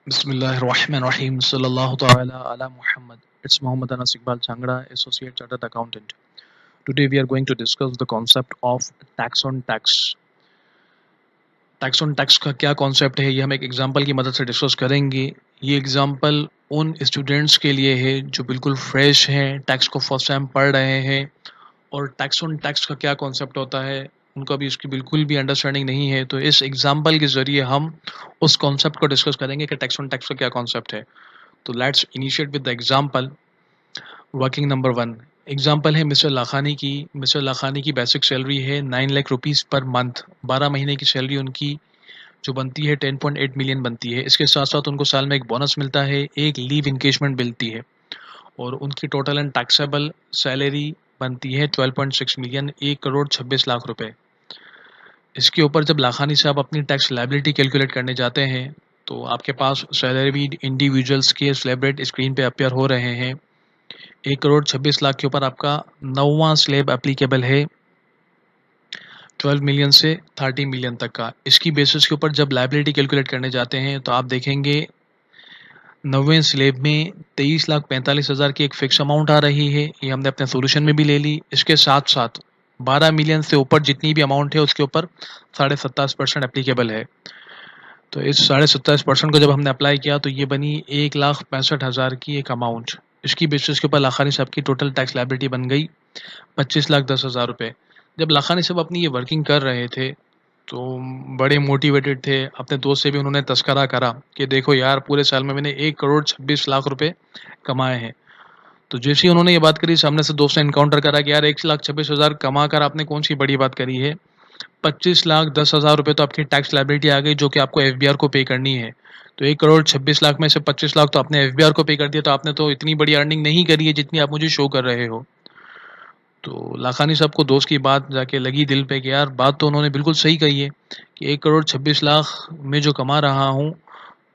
Bismillahirrahmanirrahim. Sallallahu ta'ala ala Muhammad. It's Muhammad Anas Iqbal Changra, Associate Chartered Accountant. Today we are going to discuss the concept of tax on tax. Tax on tax का क्या concept है, ये हम एक example की मदद से discuss करेंगे। ये एग्जांपल उन स्टूडेंट्स के लिए है जो बिल्कुल फ्रेश हैं, टैक्स को फर्स्ट टाइम पढ़ रहे हैं और टैक्स ऑन टैक्स का क्या कॉन्सेप्ट होता है उनको अभी इसकी बिल्कुल भी अंडरस्टैंडिंग नहीं है। तो इस एग्जांपल के ज़रिए हम उस कॉन्सेप्ट को डिस्कस करेंगे कि टैक्स ऑन टैक्स का क्या कॉन्सेप्ट है। तो let's initiate with the example. Working number 1 example है मिस्टर लाखानी की। मिस्टर लाखानी की बेसिक सैलरी है 9 लाख रुपीज़ पर मंथ। 12 महीने की सैलरी उनकी जो बनती है 10.8 मिलियन बनती है। इसके साथ साथ उनको साल में एक बोनस मिलता है, एक लीव इंकेजमेंट मिलती है और उनकी टोटल एंड टैक्सेबल सैलरी बनती है 12.6 मिलियन, 1 करोड़ 26 लाख रुपए। इसके ऊपर जब लाखानी साहब अपनी टैक्स लायबिलिटी कैलकुलेट करने जाते हैं तो आपके पास सैलरी इंडिविजुअल्स के स्लैब रेट स्क्रीन पे अपेयर हो रहे हैं। 1 करोड़ 26 लाख के ऊपर आपका 9वां स्लैब एप्लीकेबल है 12 मिलियन से 30 मिलियन तक का। इसकी बेसिस के ऊपर जब लायबिलिटी कैलकुलेट करने जाते हैं तो आप देखेंगे 9वें स्लैब में 23,45,000 की एक फिक्स अमाउंट आ रही है। ये हमने अपने सोल्यूशन में भी ले ली। इसके साथ साथ 12 मिलियन से ऊपर जितनी भी अमाउंट है उसके ऊपर 27.5% एप्लीकेबल है। तो इस 27.5% को जब हमने अप्लाई किया तो ये बनी 1,65,000 की एक अमाउंट। इसकी बेसिस के ऊपर लाखानी साहब की टोटल टैक्स लायबिलिटी बन गई 25,10,000 रुपये। जब लाखानी साहब अपनी ये वर्किंग कर रहे थे तो बड़े मोटिवेटेड थे। अपने दोस्त से भी उन्होंने तस्करा करा कि देखो यार, पूरे साल में मैंने 1 करोड़ 26 लाख रुपए कमाए हैं। तो जैसे ही उन्होंने ये बात करी, सामने से दोस्त ने इनकाउंटर करा कि यार 1,26,000 कमा कर आपने कौन सी बड़ी बात करी है। 25,10,000 रुपये तो आपकी टैक्स लायबिलिटी आ गई जो कि आपको एफबीआर को पे करनी है। तो 1 करोड़ 26 लाख में से 25 लाख तो आपने एफबीआर को पे कर दिया। तो आपने तो इतनी बड़ी अर्निंग नहीं करी है जितनी आप मुझे शो कर रहे हो। तो लाखानी साहब को दोस्त की बात जाके लगी दिल पे कि यार, बात तो उन्होंने बिल्कुल सही कही है कि 1 करोड़ 26 लाख में जो कमा रहा हूँ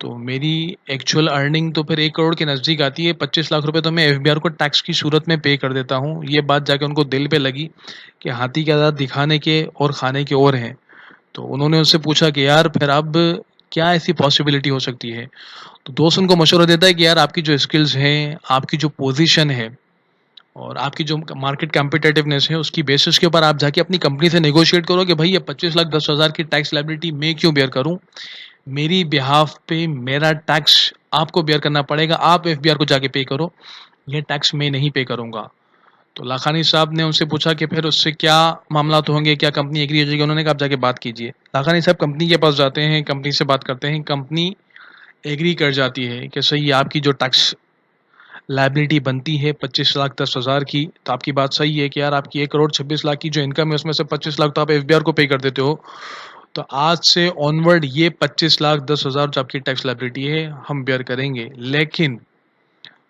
तो मेरी एक्चुअल अर्निंग तो फिर 1 करोड़ के नज़दीक आती है। 25 लाख रुपए तो मैं एफबीआर को टैक्स की सूरत में पे कर देता हूँ। ये बात जाके उनको दिल पे लगी कि हाथी के दांत दिखाने के और खाने के और हैं। तो उन्होंने उससे पूछा कि यार फिर अब क्या ऐसी पॉसिबिलिटी हो सकती है। तो दोस्त उनको मशवरा देता है कि यार, आपकी जो स्किल्स हैं, आपकी जो पोजीशन है और आपकी जो मार्केट कॉम्पिटिटिवनेस है, उसकी बेसिस के ऊपर आप जाके अपनी कंपनी से नेगोशिएट करो कि भाई ये 25,10,000 की टैक्स लायबिलिटी मैं क्यों बेयर करूं। मेरी बिहाफ पे मेरा टैक्स आपको बेयर करना पड़ेगा। आप एफबीआर को जाके पे करो, ये टैक्स मैं नहीं पे करूंगा। तो लाखानी साहब ने उनसे पूछा कि फिर उससे क्या मामला तो होंगे, क्या कंपनी एग्री हो जाएगी। उन्होंने कहा आप जाके बात कीजिए। लाखानी साहब कंपनी के पास जाते हैं, कंपनी से बात करते हैं। कंपनी एग्री कर जाती है कि सही है, आपकी जो टैक्स लायबिलिटी बनती है 25,10,000 की, तो आपकी बात सही है कि यार आपकी 1 करोड़ 26 लाख की जो इनकम है उसमें से 25 लाख तो आप एफबीआर को पे कर देते हो। तो आज से ऑनवर्ड ये 25,10,000 जो आपकी टैक्स लायबिलिटी है हम बेयर करेंगे। लेकिन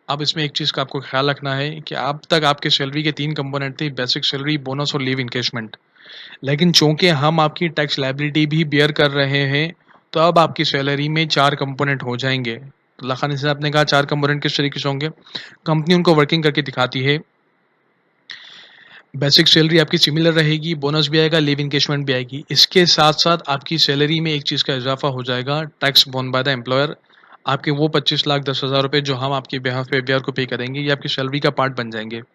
अब इसमें एक चीज़ का आपको ख्याल रखना है कि अब तक आपके सैलरी के 3 कंपोनेंट थे, बेसिक सैलरी, बोनस और लीव इंकेजमेंट। लेकिन चूंकि हम आपकी टैक्स लायबिलिटी भी बेयर कर रहे हैं तो अब आपकी सैलरी में 4 कंपोनेंट हो जाएंगे। तो लाखानी साहब ने कहा 4 कंपोनेंट किस तरीके से होंगे। कंपनी उनको वर्किंग करके दिखाती है। बेसिक सैलरी आपकी सिमिलर रहेगी, बोनस भी आएगा, लीव इंकेजमेंट भी आएगी। इसके साथ साथ आपकी सैलरी में एक चीज़ का इजाफा हो जाएगा, tax borne by the employer. आपके वो 25,10,000 रुपये जो हम आपके बिहाफ पे एफबीआर को पे करेंगे, ये आपकी सैलरी का पार्ट बन जाएंगे। तो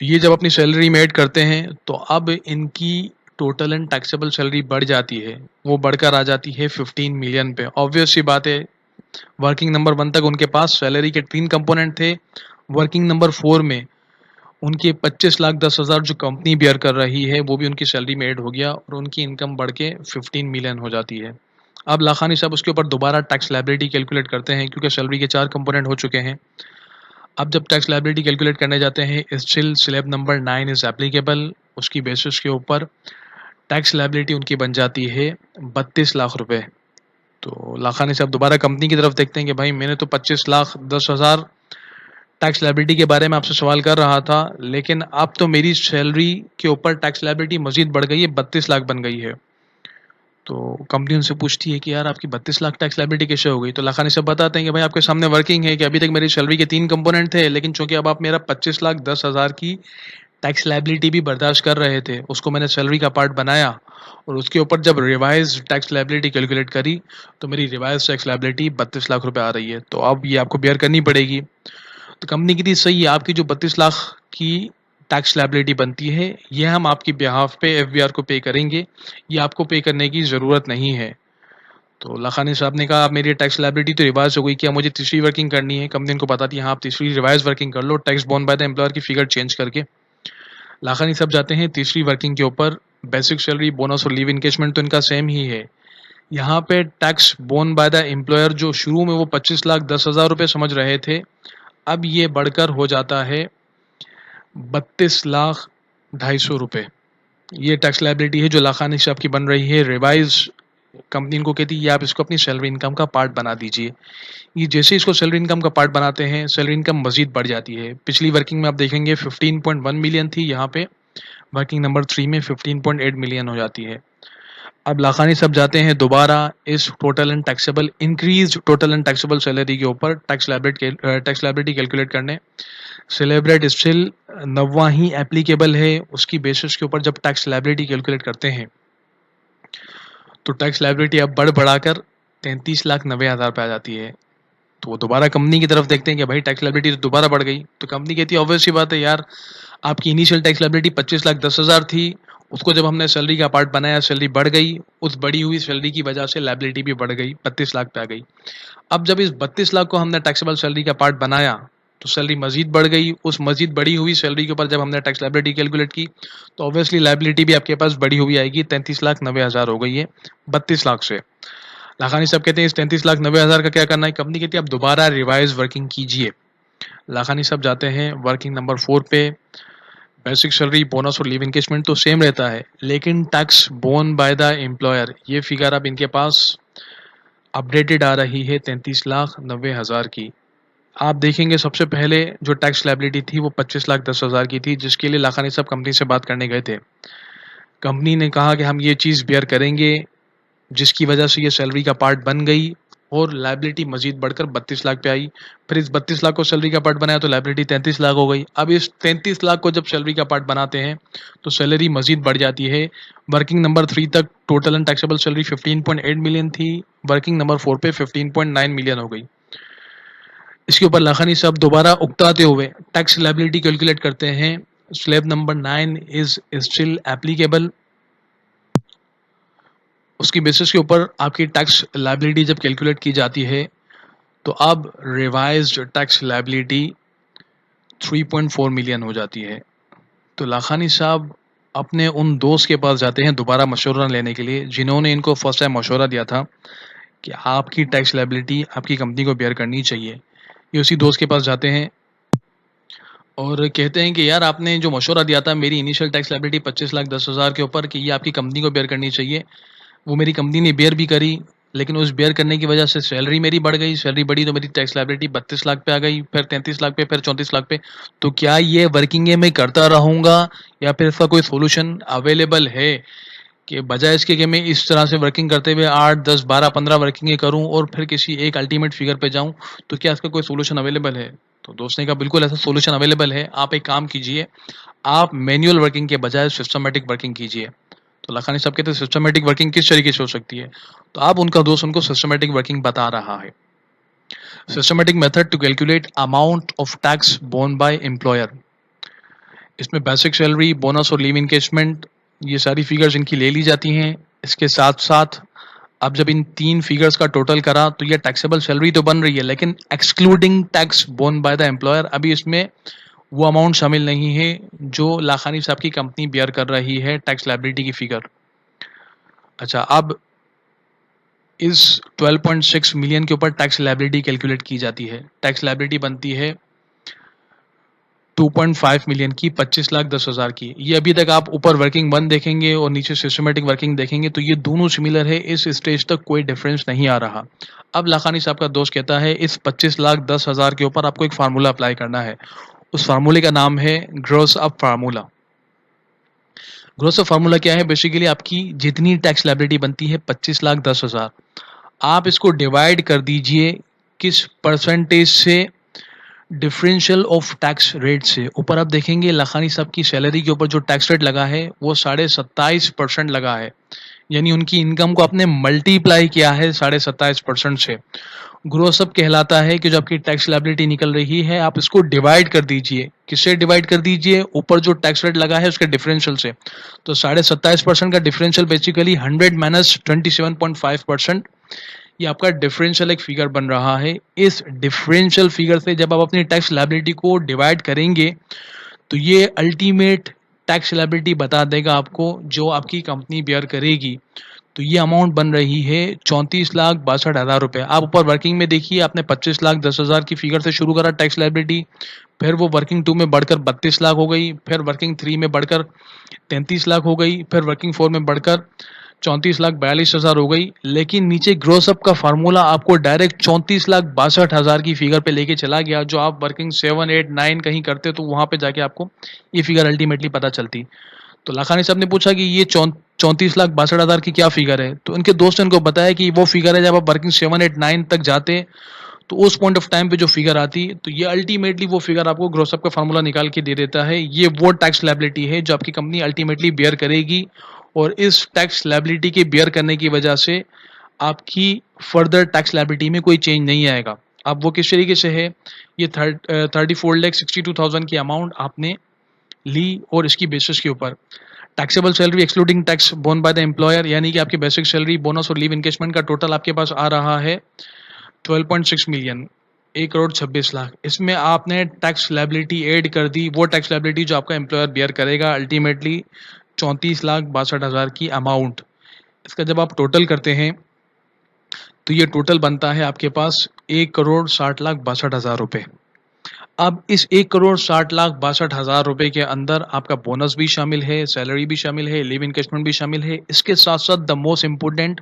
ये जब अपनी सैलरी में ऐड करते हैं तो अब इनकी टोटल एंड टैक्सेबल सैलरी बढ़ जाती है। वो बढ़कर आ जाती है 15 मिलियन पे। ऑब्वियस सी बात है, वर्किंग नंबर 1 तक उनके पास सैलरी के 3 कंपोनेंट थे। वर्किंग नंबर 4 में उनके 25,10,000 जो कंपनी बेयर कर रही है वो भी उनकी सैलरी में ऐड हो गया और उनकी इनकम बढ़ के 15 मिलियन हो जाती है। अब लाखानी साहब उसके ऊपर दोबारा टैक्स लायबिलिटी कैलकुलेट करते हैं क्योंकि सैलरी के 4 कंपोनेंट हो चुके हैं। अब जब टैक्स लायबिलिटी कैलकुलेट करने जाते हैं, still slab number 9 is applicable. उसकी बेसिस के ऊपर टैक्स लायबिलिटी उनकी बन जाती है 32 लाख रुपए। तो लाखानी साहब दोबारा कंपनी की तरफ देखते हैं कि भाई, मैंने तो 25,10,000 टैक्स लायबिलिटी के बारे में आपसे सवाल कर रहा था, लेकिन अब तो मेरी सैलरी के ऊपर टैक्स लायबिलिटी मजीद बढ़ गई है, 32 लाख बन गई है। तो कंपनी उनसे पूछती है कि यार आपकी 32 लाख टैक्स लायबिलिटी कैसे हो गई। तो लाखानी साहब बताते हैं कि भाई, आपके सामने वर्किंग है कि अभी तक मेरी सैलरी के 3 कंपोनेंट थे, लेकिन चूंकि अब आप मेरा 25,10,000 की टैक्स लायबिलिटी भी बर्दाश्त कर रहे थे, उसको मैंने सैलरी का पार्ट बनाया और उसके ऊपर जब रिवाइज टैक्स लायबिलिटी कैलकुलेट करी तो मेरी रिवाइज टैक्स लायबिलिटी 32 लाख रुपए आ रही है। तो अब ये आपको बेयर करनी पड़ेगी। तो कंपनी कितनी सही है, आपकी जो 32 लाख की टैक्स लायबिलिटी बनती है ये हम आपकी बिहाफ पे एफबीआर को पे करेंगे, ये आपको पे करने की ज़रूरत नहीं है। तो लाखानी साहब ने कहा, आप मेरी टैक्स लायबिलिटी तो रिवाइज हो गई, क्या मुझे तीसरी वर्किंग करनी है? कंपनी उनको बताती है, हाँ आप तीसरी रिवाइज वर्किंग कर लो, tax borne by the employer की फिगर चेंज करके। लाखानी साहब जाते हैं तीसरी वर्किंग के ऊपर। बेसिक सैलरी, बोनस और लीव इंकेजमेंट तो इनका सेम ही है। यहाँ पे tax borne by the employer जो शुरू में वो 25,10,000 रुपये समझ रहे थे, अब ये बढ़कर हो जाता है 32,250,000 रुपये। ये टैक्स लायबिलिटी है जो लाखानी साहब की बन रही है। रिवाइज कंपनी इनको कहती है आप इसको अपनी सैलरी इनकम का पार्ट बना दीजिए। ये जैसे इसको सैलरी इनकम का पार्ट बनाते हैं, सैलरी इनकम मजीद बढ़ जाती है। पिछली वर्किंग में आप देखेंगे 15.1 मिलियन थी, यहाँ पे वर्किंग नंबर 3 में 15.8 मिलियन हो जाती है। अब लाखानी साहब जाते हैं दोबारा इस total and taxable increase total and taxable salary के ऊपर टैक्स लायबिलिटी कैलकुलेट करने। सेलिब्रेट स्टिल नवा ही एप्लीकेबल है, उसकी बेसिस के ऊपर जब टैक्स लायबिलिटी कैलकुलेट करते हैं तो टैक्स लायबिलिटी अब बढ़ाकर 33,90,000 पे आ जाती है। तो वो दोबारा कंपनी की तरफ देखते हैं कि भाई टैक्स लायबिलिटी तो दोबारा बढ़ गई। तो कंपनी कहती है ऑब्वियस सी बात है यार, आपकी इनिशियल टैक्स लायबिलिटी 25,10,000 थी, उसको जब हमने सैलरी का पार्ट बनाया सैलरी बढ़ गई, उस बढ़ी हुई सैलरी की वजह से लायबिलिटी भी बढ़ गई, 32 लाख पे आ गई। अब जब इस 32 लाख को हमने टैक्सेबल सैलरी का पार्ट बनाया तो सैलरी मजीद बढ़ गई, उस मजीद बढ़ी हुई सैलरी के ऊपर जब हमने टैक्स लायबिलिटी कैलकुलेट की तो ऑब्वियसली लायबिलिटी भी आपके पास बढ़ी हुई आएगी, 33,90,000 हो गई है 32 लाख से। लाखानी साहब कहते हैं इस 33,90,000 का क्या करना है? कंपनी कहती है आप दोबारा रिवाइज वर्किंग कीजिए। लाखानी साहब जाते हैं वर्किंग नंबर 4 पे। बेसिक सैलरी, बोनस और लीव इंकेजमेंट तो सेम रहता है, लेकिन tax borne by the employer ये फिगर अब इनके पास अपडेटेड आ रही है 33,90,000 की। आप देखेंगे सबसे पहले जो टैक्स लायबिलिटी थी वो 25,10,000 की थी, जिसके लिए लाखानी साहब कंपनी से बात करने गए थे। कंपनी ने कहा कि हम ये चीज़ बेयर करेंगे, जिसकी वजह से ये सैलरी का पार्ट बन गई और लायबिलिटी मजीद बढ़कर 32 लाख पे आई। फिर इस 32 लाख को सैलरी का पार्ट बनाया तो लायबिलिटी 33 लाख हो गई। अब इस 33 लाख को जब सैलरी का पार्ट बनाते हैं तो सैलरी मजीद बढ़ जाती है। वर्किंग नंबर 3 तक total and taxable salary 15.8 million थी, वर्किंग नंबर 4 पे 15.9 मिलियन हो गई। इसके ऊपर लाखानी साहब दोबारा उकताते हुए टैक्स लायबिलिटी कैलकुलेट करते हैं। Slab number 9 is still applicable, उसकी बेसिस के ऊपर आपकी टैक्स लायबिलिटी जब कैलकुलेट की जाती है तो अब रिवाइज्ड टैक्स लायबिलिटी 3.4 मिलियन हो जाती है। तो लाखानी साहब अपने उन दोस्त के पास जाते हैं दोबारा मशवरा लेने के लिए, जिन्होंने इनको फर्स्ट टाइम मशवरा दिया था कि आपकी टैक्स लायबिलिटी आपकी कंपनी को बेयर करनी चाहिए। ये उसी दोस्त के पास जाते हैं और कहते हैं कि यार आपने जो मशवरा दिया था मेरी इनिशियल टैक्स लायबिलिटी 25,10,000 के ऊपर कि ये आपकी कंपनी को बेयर करनी चाहिए, वो मेरी कंपनी ने बेयर भी करी, लेकिन उस बेयर करने की वजह से सैलरी मेरी बढ़ गई, सैलरी बढ़ी तो मेरी टैक्स लायबिलिटी 32 लाख पे आ गई, फिर 33 लाख पे, फिर 34 लाख पे। तो क्या ये वर्किंग मैं करता रहूँगा या फिर इसका कोई सोल्यूशन अवेलेबल है कि बजाय इसके कि मैं इस तरह से वर्किंग करते हुए 8, 10, 12, 15 वर्किंगें करूँ और फिर किसी एक अल्टीमेट फिगर पे जाऊँ, तो क्या इसका कोई सोल्यूशन अवेलेबल है? तो दोस्त ने कहा बिल्कुल ऐसा सोल्यूशन अवेलेबल है, आप एक काम कीजिए, आप मैनुअल वर्किंग के बजाय सिस्टमेटिक वर्किंग कीजिए। तो लाखानी साहब कहते हैं सिस्टमेटिक वर्किंग किस तरीके से हो सकती है? तो आप उनका दोस्त उनको सिस्टमेटिक वर्किंग बता रहा है। Systematic method to calculate amount of tax borne by employer. इसमें बेसिक सैलरी, बोनस और लीव इंकेजमेंट ये सारी फिगर्स इनकी ले ली जाती हैं। इसके साथ साथ अब जब इन 3 फिगर्स का टोटल करा तो ये टैक्सेबल सैलरी तो बन रही है, लेकिन excluding tax borne by the employer अभी इसमें वो अमाउंट शामिल नहीं है जो लाखानी साहब की कंपनी बेयर कर रही है टैक्स लायबिलिटी की फिगर। अच्छा, अब इस 12.6 मिलियन के ऊपर टैक्स लायबिलिटी कैलकुलेट की जाती है। टैक्स लायबिलिटी बनती है 2.5 मिलियन की, 25,10,000 की। ये अभी तक आप ऊपर वर्किंग 1 देखेंगे और नीचे सिस्टमेटिक वर्किंग देखेंगे तो ये दोनों सिमिलर है, इस स्टेज तक कोई डिफरेंस नहीं आ रहा। अब लाखानी साहब का दोस्त कहता है इस 25,10,000 के ऊपर आपको एक फार्मूला अप्लाई करना है। उस फार्मूले का नाम है gross up formula. Gross up formula क्या है? बेसिकली आपकी जितनी टैक्स लायबिलिटी बनती है 25,10,000, आप इसको डिवाइड कर दीजिए किस परसेंटेज से? डिफरेंशियल ऑफ टैक्स रेट से ऊपर आप देखेंगे लखानी साहब की सैलरी के ऊपर जो टैक्स रेट लगा है वो 27.5% लगा है, यानी उनकी इनकम को आपने मल्टीप्लाई किया है 27.5% से। ग्रोस अप कहलाता है कि जो आपकी टैक्स लायबिलिटी निकल रही है आप इसको डिवाइड कर दीजिए। किससे डिवाइड कर दीजिए? ऊपर जो टैक्स रेट लगा है उसके डिफरेंशियल से। तो 27.5% का डिफरेंशियल बेसिकली 100 माइनस 27.5%, ये आपका डिफरेंशियल एक फिगर बन रहा है। इस डिफरेंशियल फिगर से जब आप अपनी टैक्स लायबिलिटी को डिवाइड करेंगे तो ये अल्टीमेट टैक्स लायबिलिटी बता देगा आपको जो आपकी कंपनी बेयर करेगी। तो ये अमाउंट बन रही है 34,62,000 रुपये। आप ऊपर वर्किंग में देखिए, आपने 25,10,000 की फिगर से शुरू करा टैक्स लायबिलिटी, फिर वो वर्किंग 2 में बढ़कर 32 लाख हो गई, फिर वर्किंग 3 में बढ़कर 33 लाख हो गई, फिर वर्किंग 4 में बढ़कर 34,42,000 हो गई। लेकिन नीचे ग्रोस अप का फार्मूला आपको डायरेक्ट 34,62,000 की फिगर पे लेके चला गया। जो आप वर्किंग 7, 8, 9 कहीं करते तो वहाँ पे जाके आपको ये फिगर अल्टीमेटली पता चलती। तो लाखानी साहब ने पूछा कि ये 34,62,000 की क्या फिगर है, तो उनके दोस्त ने उनको बताया कि वो फिगर है जब आप वर्किंग 7, 8, 9 तक जाते तो उस पॉइंट ऑफ टाइम पे जो फिगर आती, तो ये अल्टीमेटली वो फिगर आपको ग्रोस अप का फार्मूला निकाल के दे देता है। ये वो टैक्स लायबिलिटी है जो आपकी कंपनी अल्टीमेटली बेयर करेगी, और इस टैक्स लायबिलिटी के बेयर करने की वजह से आपकी फर्दर टैक्स लायबिलिटी में कोई चेंज नहीं आएगा। अब वो किस तरीके से है, ये 34,62,000 की अमाउंट आपने ली और इसकी बेसिस के ऊपर taxable salary excluding tax borne by the employer, यानी कि आपकी बेसिक सैलरी, बोनस और लीव इंकेजमेंट का टोटल आपके पास आ रहा है 12.6 मिलियन, 1,26,00,000। इसमें आपने टैक्स लायबिलिटी ऐड कर दी, वो टैक्स लायबिलिटी जो आपका एम्प्लॉयर बेयर करेगा, अल्टीमेटली 34,62,000 की अमाउंट। इसका जब आप टोटल करते हैं तो ये टोटल बनता है आपके पास 1,60,62,000 रुपये। अब इस 1,60,62,000 रुपये के अंदर आपका बोनस भी शामिल है, सैलरी भी शामिल है, लीव इनकेजमेंट भी शामिल है। इसके साथ साथ द मोस्ट इम्पोर्टेंट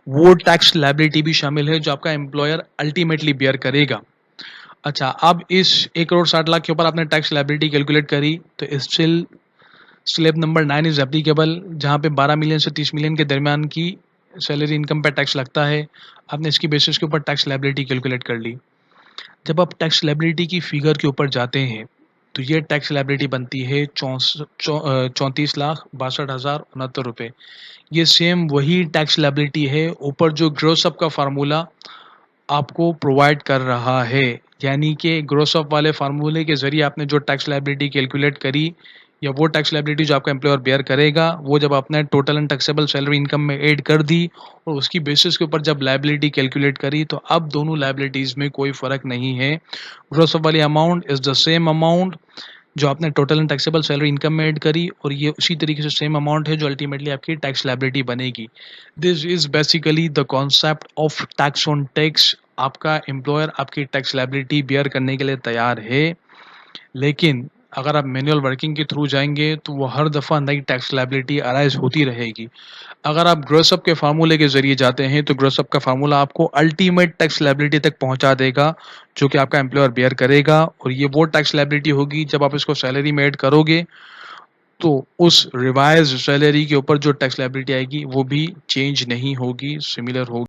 वो टैक्स लायबिलिटी भी शामिल है जो आपका एम्प्लॉयर अल्टीमेटली बेयर करेगा। अच्छा, अब इस 1,60,00,000 के ऊपर आपने टैक्स लायबिलिटी कैलकुलेट करी तो still slab number 9 is applicable, जहाँ पे 12 मिलियन से 30 मिलियन के दरमियान की सैलरी इनकम पे टैक्स लगता है। आपने इसकी बेसिस के ऊपर टैक्स लायबिलिटी कैलकुलेट कर ली। जब आप टैक्स लायबिलिटी की फिगर के ऊपर जाते हैं तो ये टैक्स लायबिलिटी बनती है 34,62,069 रुपये। ये सेम वही टैक्स लायबिलिटी है ऊपर जो ग्रोस अप का फार्मूला आपको प्रोवाइड कर रहा है, यानी कि ग्रोस अप वाले फार्मूले के ज़रिए आपने जो टैक्स लायबिलिटी कैलकुलेट करी, या वो टैक्स लायबिलिटी जो आपका एम्प्लॉयर बेयर करेगा, वो जब आपने total and taxable salary income में ऐड कर दी और उसकी बेसिस के ऊपर जब लायबिलिटी कैलकुलेट करी, तो अब दोनों लायबिलिटीज़ में कोई फ़र्क नहीं है। ग्रोस अप वाली amount is the same amount जो आपने total and taxable salary income में ऐड करी, और ये उसी तरीके से सेम अमाउंट है जो अल्टीमेटली आपकी टैक्स लायबिलिटी बनेगी। This is basically the concept of tax on tax. आपका एम्प्लॉयर आपकी टैक्स लायबिलिटी बेयर करने के लिए तैयार है, लेकिन अगर आप मैनुअल वर्किंग के थ्रू जाएंगे तो वो हर दफ़ा नई टैक्स लायबिलिटी अराइज होती रहेगी। अगर आप ग्रोस अप के फार्मूले के ज़रिए जाते हैं तो ग्रोस अप का फार्मूला आपको अल्टीमेट टैक्स लायबिलिटी तक पहुंचा देगा जो कि आपका एम्प्लॉयर बेयर करेगा, और ये वो टैक्स लायबिलिटी होगी जब आप इसको सैलरी में ऐड करोगे तो उस रिवाइज सैलरी के ऊपर जो टैक्स लायबिलिटी आएगी वो भी चेंज नहीं होगी, सिमिलर होगी।